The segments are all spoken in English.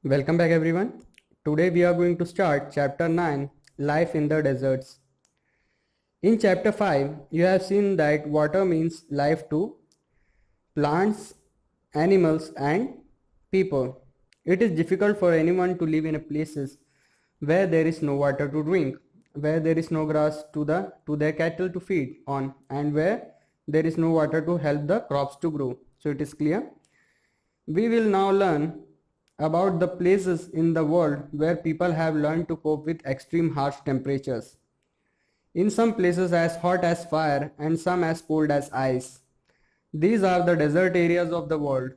Welcome back everyone. Today we are going to start chapter 9, Life in the Deserts. In chapter 5, you have seen that water means life to plants, animals and people. It is difficult for anyone to live in places where there is no water to drink, where there is no grass to their cattle to feed on, and where there is no water to help the crops to grow. So it is clear. We will now learn about the places in the world where people have learned to cope with extreme harsh temperatures. In some places as hot as fire and some as cold as ice. These are the desert areas of the world.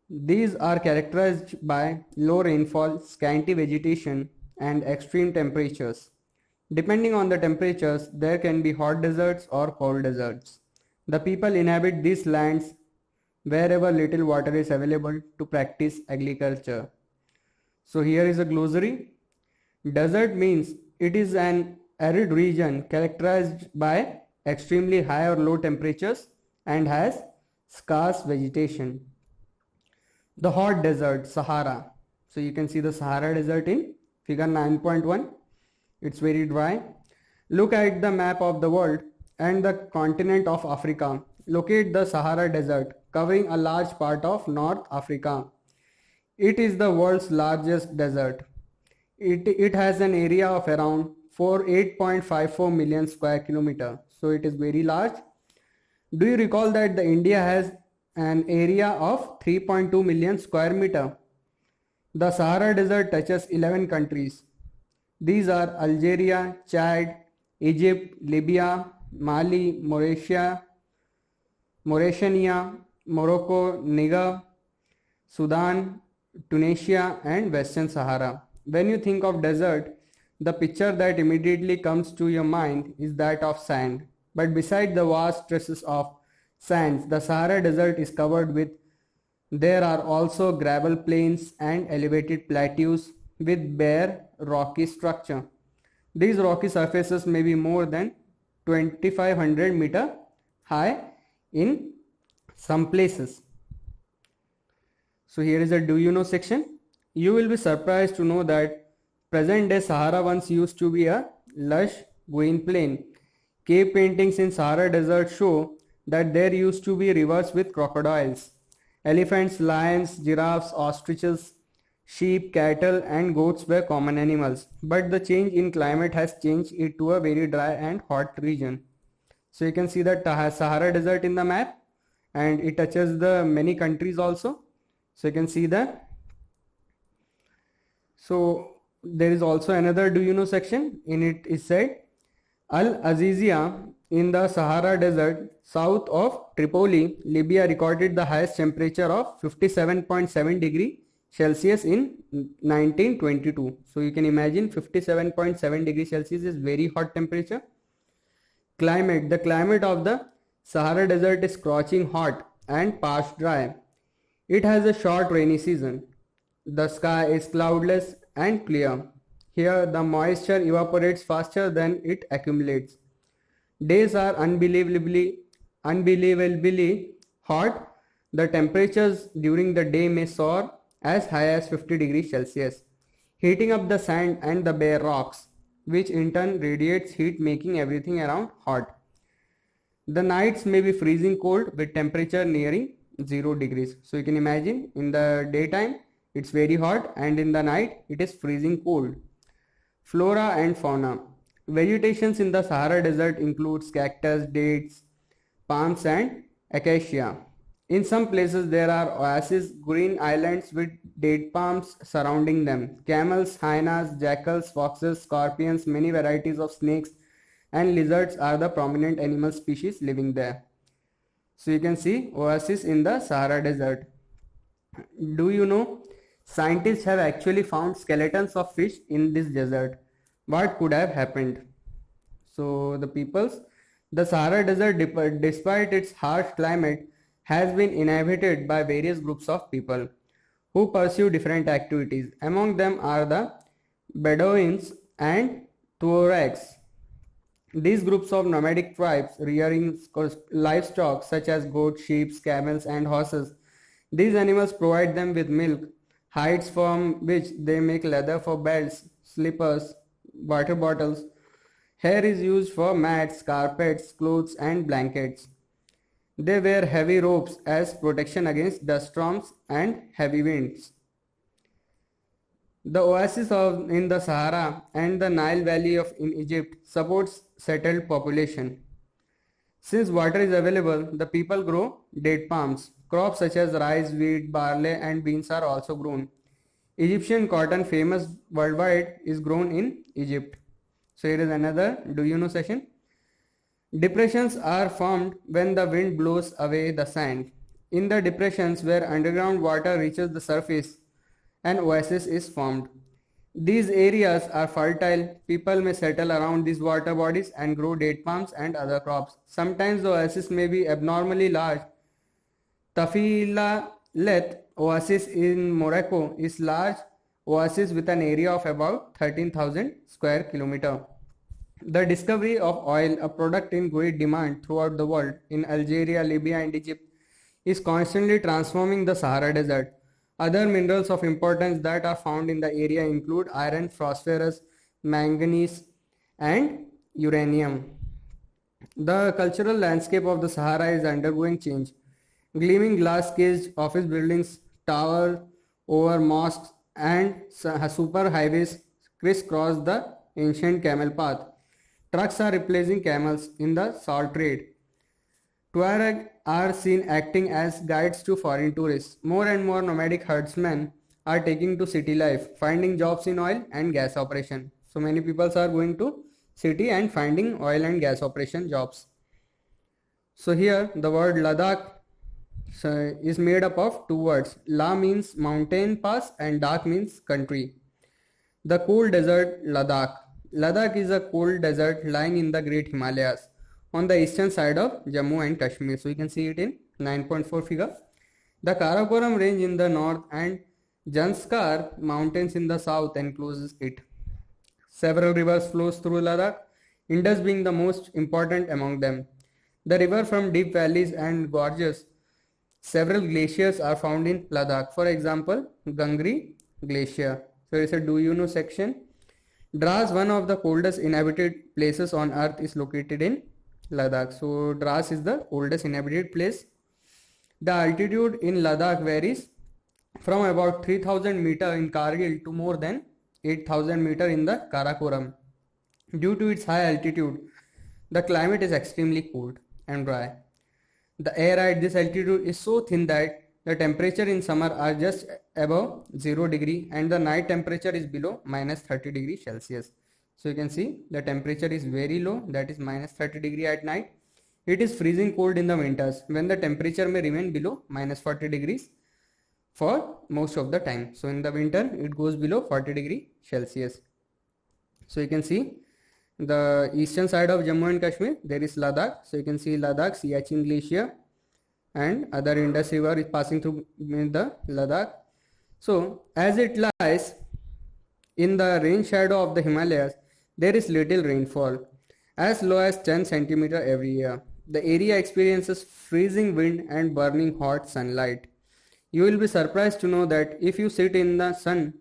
These are characterized by low rainfall, scanty vegetation and extreme temperatures. Depending on the temperatures, there can be hot deserts or cold deserts. The people inhabit these lands wherever little water is available to practice agriculture. So here is a glossary. Desert means it is an arid region characterized by extremely high or low temperatures and has scarce vegetation. The hot desert, Sahara. So you can see the Sahara desert in figure 9.1. It's very dry. Look at the map of the world and the continent of Africa. Locate the Sahara desert covering a large part of North Africa. It is the world's largest desert. It has an area of around 8.54 million square kilometer. So it is very large. Do you recall that the India has an area of 3.2 million square meter? The Sahara desert touches 11 countries. These are Algeria, Chad, Egypt, Libya, Mali, Mauritania, Morocco, Niger, Sudan, Tunisia and Western Sahara. When you think of desert, the picture that immediately comes to your mind is that of sand. But beside the vast stretches of sands, the Sahara desert is covered with. There are also gravel plains and elevated plateaus with bare rocky structure. These rocky surfaces may be more than 2500 meter high in some places. So here is a do you know section. You will be surprised to know that present day Sahara once used to be a lush green plain. Cave paintings in Sahara desert show that there used to be rivers with crocodiles, elephants, lions, giraffes, ostriches, sheep, cattle and goats were common animals. But the change in climate has changed it to a very dry and hot region. So you can see that Sahara desert in the map and it touches the many countries also. So you can see that. So there is also another do you know section. In it is said Al Azizia in the Sahara desert south of Tripoli, Libya recorded the highest temperature of 57.7 degree Celsius in 1922. So you can imagine 57.7 degree Celsius is very hot temperature. Climate. The climate of the Sahara desert is scorching hot and parched dry. It has a short rainy season. The sky is cloudless and clear. Here the moisture evaporates faster than it accumulates. Days are unbelievably hot. The temperatures during the day may soar as high as 50 degrees Celsius, heating up the sand and the bare rocks, which in turn radiates heat, making everything around hot. The nights may be freezing cold with temperature nearing 0 degrees. So you can imagine in the daytime it's very hot and in the night it is freezing cold. Flora and fauna. Vegetations in the Sahara desert includes cactus, dates, palms and acacia. In some places there are oases, green islands with date palms surrounding them. Camels, hyenas, jackals, foxes, scorpions, many varieties of snakes and lizards are the prominent animal species living there. So you can see oasis in the Sahara desert. Do you know scientists have actually found skeletons of fish in this desert? What could have happened? So the Sahara desert, despite its harsh climate, has been inhabited by various groups of people who pursue different activities. Among them are the Bedouins and Tuaregs. These groups of nomadic tribes rearing livestock such as goats, sheep, camels and horses. These animals provide them with milk hides from which they make leather for belts, slippers, water bottles. Hair is used for mats, carpets, clothes, and blankets. They wear heavy ropes as protection against dust storms and heavy winds. The oasis in the Sahara and the Nile Valley in Egypt supports settled population. Since water is available, the people grow date palms. Crops such as rice, wheat, barley, and beans are also grown. Egyptian cotton, famous worldwide, is grown in Egypt. So here is another do you know session. Depressions are formed when the wind blows away the sand. In the depressions where underground water reaches the surface, an oasis is formed. These areas are fertile. People may settle around these water bodies and grow date palms and other crops. Sometimes the oasis may be abnormally large. Tafilalet oasis in Morocco is large oasis with an area of about 13,000 square kilometer. The discovery of oil, a product in great demand throughout the world, in Algeria, Libya, and Egypt, is constantly transforming the Sahara Desert. Other minerals of importance that are found in the area include iron, phosphorus, manganese, and uranium. The cultural landscape of the Sahara is undergoing change. Gleaming glass-caged office buildings tower over mosques and super highways crisscross the ancient camel path. Trucks are replacing camels in the salt trade. Tuareg are seen acting as guides to foreign tourists. More and more nomadic herdsmen are taking to city life, finding jobs in oil and gas operation. So many people are going to city and finding oil and gas operation jobs. So here the word Ladakh is made up of two words. La means mountain pass and Dak means country. The cold desert Ladakh. Ladakh is a cold desert lying in the Great Himalayas on the eastern side of Jammu and Kashmir. So you can see it in 9.4 figure. The Karakoram range in the north and Janskar mountains in the south encloses it. Several rivers flows through Ladakh, Indus being the most important among them. The river from deep valleys and gorges. Several glaciers are found in Ladakh. For example, Gangri Glacier. So it's a do you know section. Dras, one of the coldest inhabited places on earth, is located in Ladakh. So Dras is the coldest inhabited place. The altitude in Ladakh varies from about 3000 meter in Kargil to more than 8000 meter in the Karakoram. Due to its high altitude, the climate is extremely cold and dry. The air at this altitude is so thin that the temperature in summer are just above 0 degree and the night temperature is below minus 30 degree Celsius. So you can see the temperature is very low, that is minus 30 degree at night. It is freezing cold in the winters when the temperature may remain below minus 40 degrees for most of the time. So in the winter it goes below 40 degree Celsius. So you can see the eastern side of Jammu and Kashmir, there is Ladakh. So you can see Ladakh, Siachen Glacier and other Indus River is passing through the Ladakh. So as it lies in the rain shadow of the Himalayas, there is little rainfall, as low as 10 cm every year. The area experiences freezing wind and burning hot sunlight. You will be surprised to know that if you sit in the sun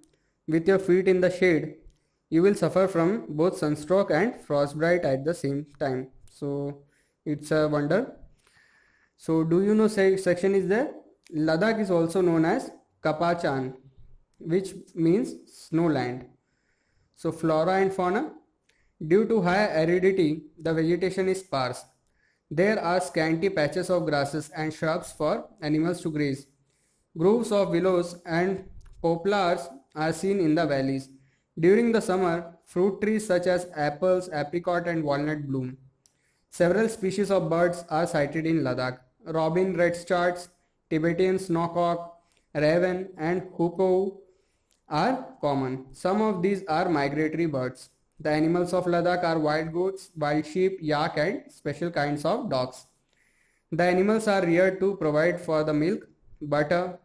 with your feet in the shade, you will suffer from both sunstroke and frostbite at the same time. So it's a wonder. So do you know section is there? Ladakh is also known as Kapachan, which means snowland. So flora and fauna. Due to high aridity, the vegetation is sparse. There are scanty patches of grasses and shrubs for animals to graze. Groves of willows and poplars are seen in the valleys. During the summer, fruit trees such as apples, apricot and walnut bloom. Several species of birds are sighted in Ladakh. Robin, redstarts, Tibetan snoqualk, raven and hoopoe are common. Some of these are migratory birds. The animals of Ladakh are wild goats, wild sheep, yak and special kinds of dogs. The animals are reared to provide for the milk, butter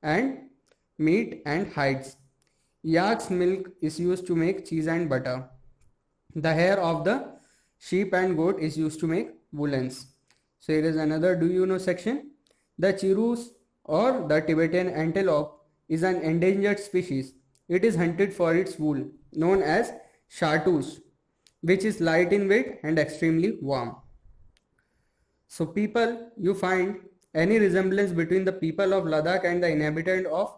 and meat and hides. Yak's milk is used to make cheese and butter. The hair of the sheep and goat is used to make woolens. So here is another do you know section. The chirus or the Tibetan antelope is an endangered species. It is hunted for its wool, known as chartreuse, which is light in weight and extremely warm. So people, you find any resemblance between the people of Ladakh and the inhabitant of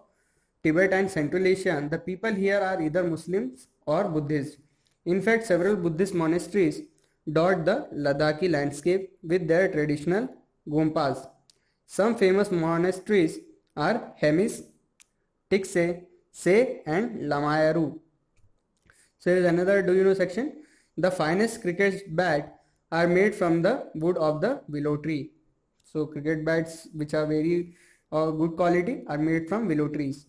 Tibet and Central Asia? The people here are either Muslims or Buddhists. In fact, several Buddhist monasteries dot the Ladakhi landscape with their traditional gompas. Some famous monasteries are Hemis, Tikse, Se and Lamayaru. So here is another do you know section. The finest cricket bat are made from the wood of the willow tree. So cricket bats which are very good quality are made from willow trees.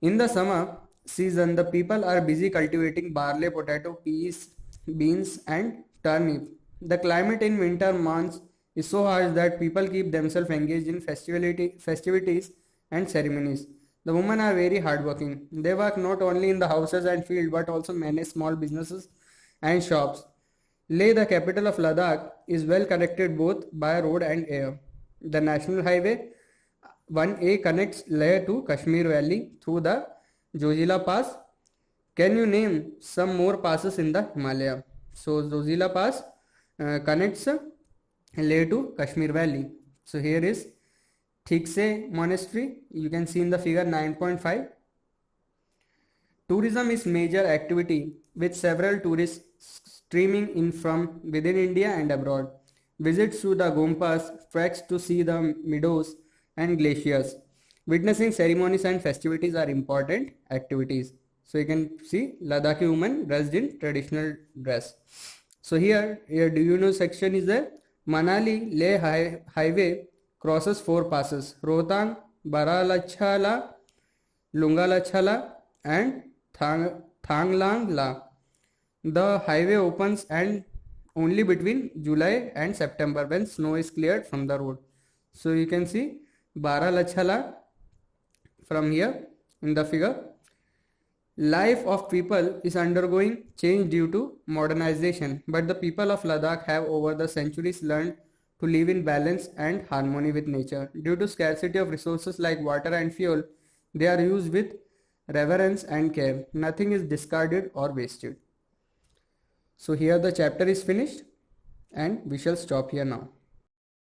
In the summer season, the people are busy cultivating barley, potato, peas, beans and turnip. The climate in winter months is so harsh that people keep themselves engaged in festivities and ceremonies. The women are very hardworking. They work not only in the houses and field but also manage small businesses and shops. Leh, the capital of Ladakh, is well connected both by road and air. The National Highway 1A connects Leh to Kashmir Valley through the Zojila Pass. Can you name some more passes in the Himalaya? So Zojila Pass connects Leh to Kashmir Valley. So here is Tikse Monastery. You can see in the figure 9.5. Tourism is major activity with several tourists streaming in from within India and abroad. Visits to the Gompas, treks to see the meadows and glaciers. Witnessing ceremonies and festivities are important activities. So you can see Ladakhi women dressed in traditional dress. So here do you know section is there. Manali Leh Highway crosses 4 passes: Rohtang, Baralachala, Lungalachala and Thanglangla. The highway opens and only between July and September when snow is cleared from the road. So you can see Baralachala from here in the figure. Life of people is undergoing change due to modernization, but the people of Ladakh have over the centuries learned to live in balance and harmony with nature. Due to scarcity of resources like water and fuel, they are used with reverence and care. Nothing is discarded or wasted. So here the chapter is finished and we shall stop here now.